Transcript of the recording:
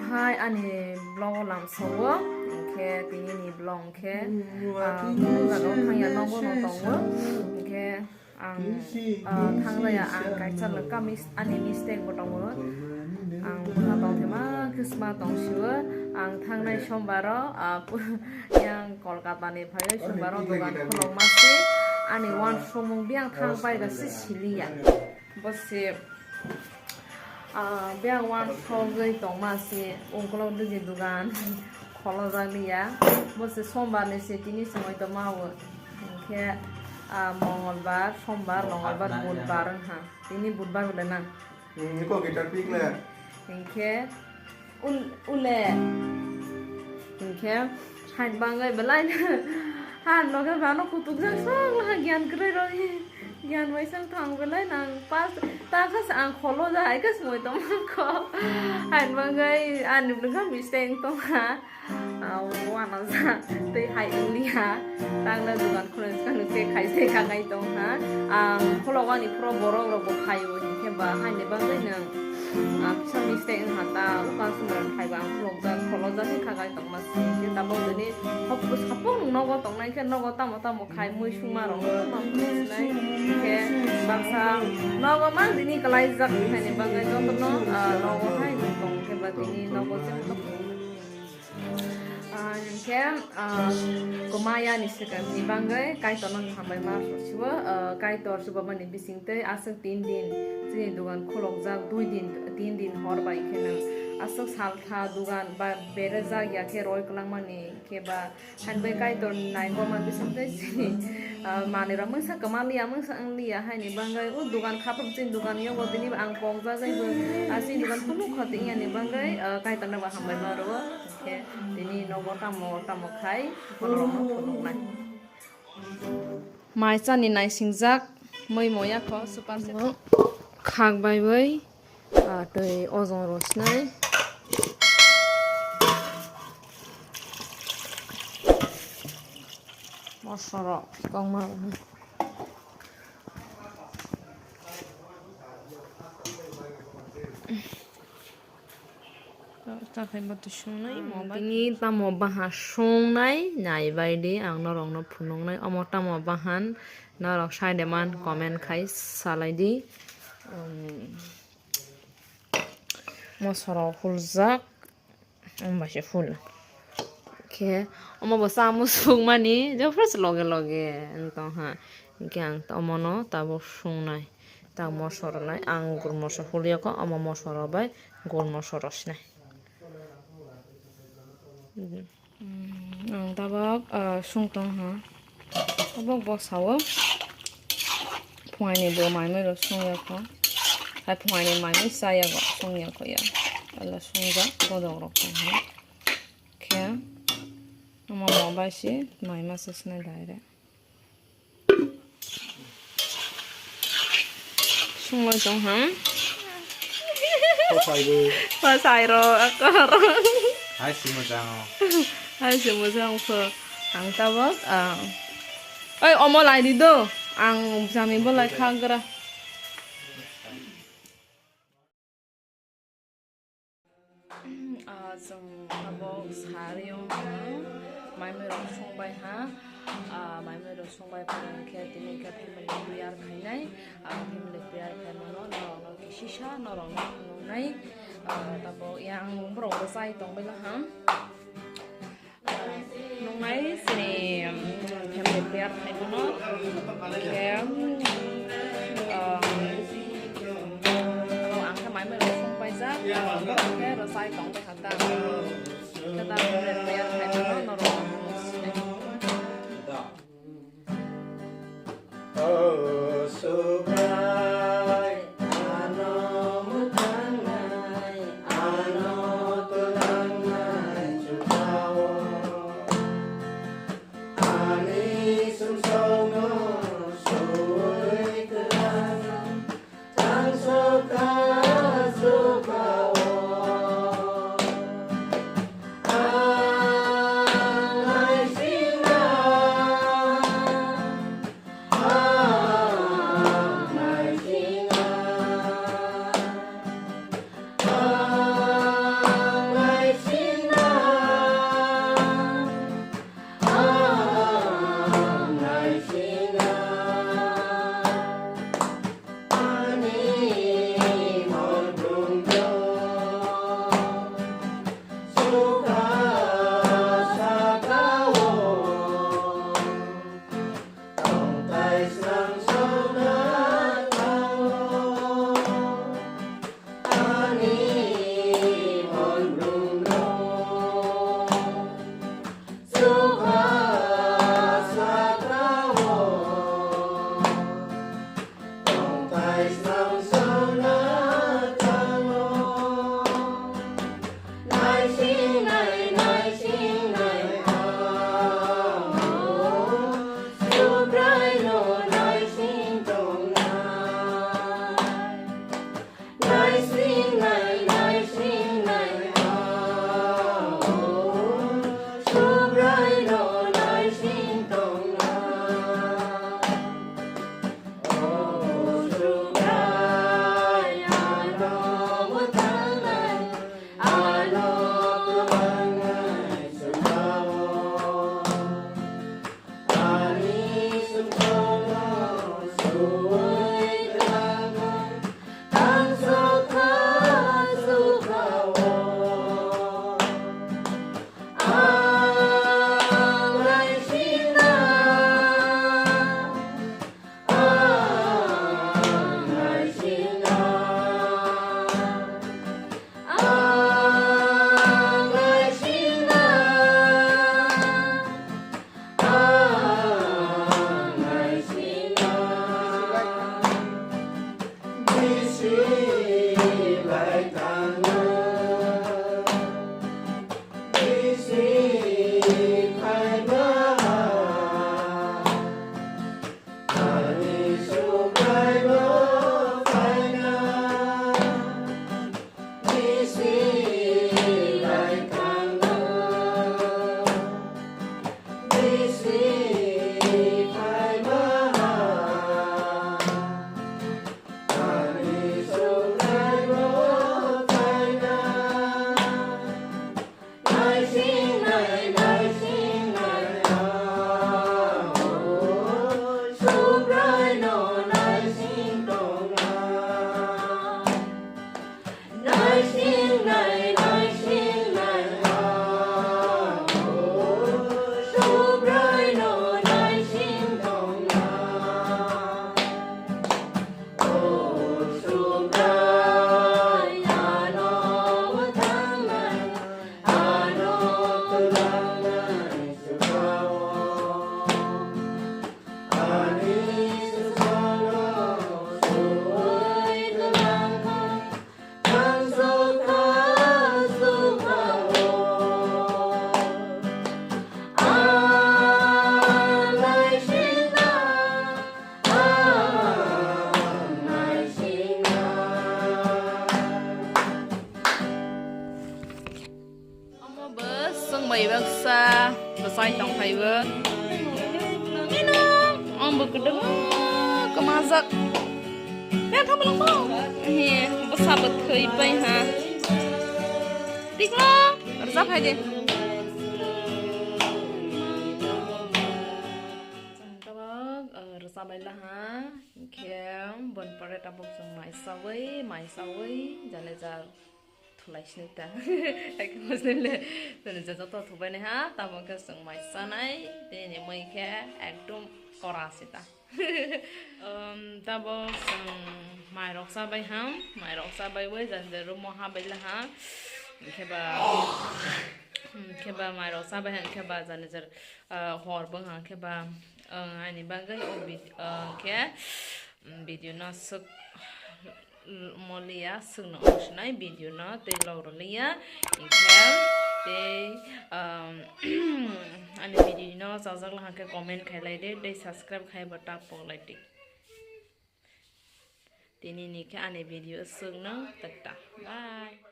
hai anh blog làm xấu á cái tini ni blog cái là nó thằng nhà nó có nó tông á cái thằng này anh cái chân là cái anh mistake của tông á ang puna tong thema Christmas tong sure ang thang nai sombaro yang Kolkata ni phai sombaro dogan khulong masi ani wan somong biang thang pai ga Sicilia bosse biang wan somgai tong masi ongkolo de dogan kholo jaliya bosse sombar ni se tini সময় তো mawo ke মঙ্গলবার সোমবার মঙ্গলবার বুধবার হ্যাঁ তিনি বুধবার বলে না kok gitar pick lah Inke ule Inke Hain bangai belai Han lo kan vano kutuk sang sang lah gian kere roi gian wai sang thang belai nang pas ta kas ang kholo ja ai kas moi tom ko Hain bangai an nu kan mistake tom ha wana sa te hai india tang na dukan khole kan te khai se ka ngai tom ha kholo wani pro borong ro bo khai wo ke ba hain ne bangai nang some mistake in hata ukan sumeran khai bang vlog da kholo da ni khagai tong mas ke ta bo de ni hopus hapong nogo tong nai ke nogo ta mo khai mui suma rong ma nai ke bangsa nogo mang dini kalai zak hai ni bangai jong no nogo hai tong ke ba dini nogo jeng to ke kumaya ni sekan ni bangai kai to nang hambai mar siwa kai tor suba mani bising te asang 3 din je dugan kholok jak 3 din hor bai khena asok sal kha dugan ba bere jak ya ke roi klang mani ke ba hanbai kai tor nai ko man bising te mani ra mung sa kamalia mung sa anglia hai ni bangai u dugan khapap chin dugan yo go dini ang pong ja jai bu asi dugan khulu khati ya ni bangai kai tor na ba hambai mar ro ke dini no go tamo khai kolong kolong nai mai chan ni nai singjak moi moya kho super se khak bai bai tei ozon rosnai masara kong ma ta khai ba tu shung nai mo ba ni ta mo ba ha shung nai nai bai de ang no rong no phunong nai amo ta mo ba han na rok sai de man comment khai salai di mo soro fuljak ba she full ke amo ba sa mo sung mani jo fresh loge ento ha kyang ta amo no ta bo shung nai ta mo soro nai ang gur mo so fulia ko amo mo soro bai gol mo soro nai ang tabak sungtong ha tabak bo sawo phwai ni bo mai mai ro sung ya ko hai phwai ni mai mai sa ya ko sung ya ko ya ala sung ja go dog ro ko ha kya mo ba shi mai ma sa sna dai re sung lo jong ha pa sai ro akar hai semua jangan hai semua jangan ke ang tabak ơi omo lại đi đâu ang jami bo lại khang kara sung tabak sariong mai mai rong sung bai ha mai mai rong sung bai parang khe tini ka family prayer khai nai family prayer khai no no kisisa no rong no nai tabak yang brong ba sai tong bai la ha nung nai sini family prayer khai no ke ang ka mai mai rong sung bai za ke ro sai tong bai ha ta ka ta family prayer khai no rong oh so bright ano mutangai ano tulangai chutawo ani sumsongo soy kelangan tang soka sokawo mày bác xa và xoay trong thầy vợ nghe nó ông bực đứng có mà giật bé thăm lòng không hè bác xa bực khơi bay hả tiếc nó giáp hay đi sabay lah ha kem bon paret abok sung mai sawai jale jar thulai snita ek muslimle tene jato to thubai ne ha tamo ke sung mai sanai tene mai ke ekdom kora sita tabo sung mai rok sabay ham mai rok sabay we jande ro mo ha bai la ha keba mai rok sabay han keba jane jar hor bang ha keba ani bagai obit ke video na suk molia sung na osnai video na te laurolia ikhel te ani video na sajak la ke comment khailai de subscribe khai bata polai ti tini ni ke ani video sung na takta bye.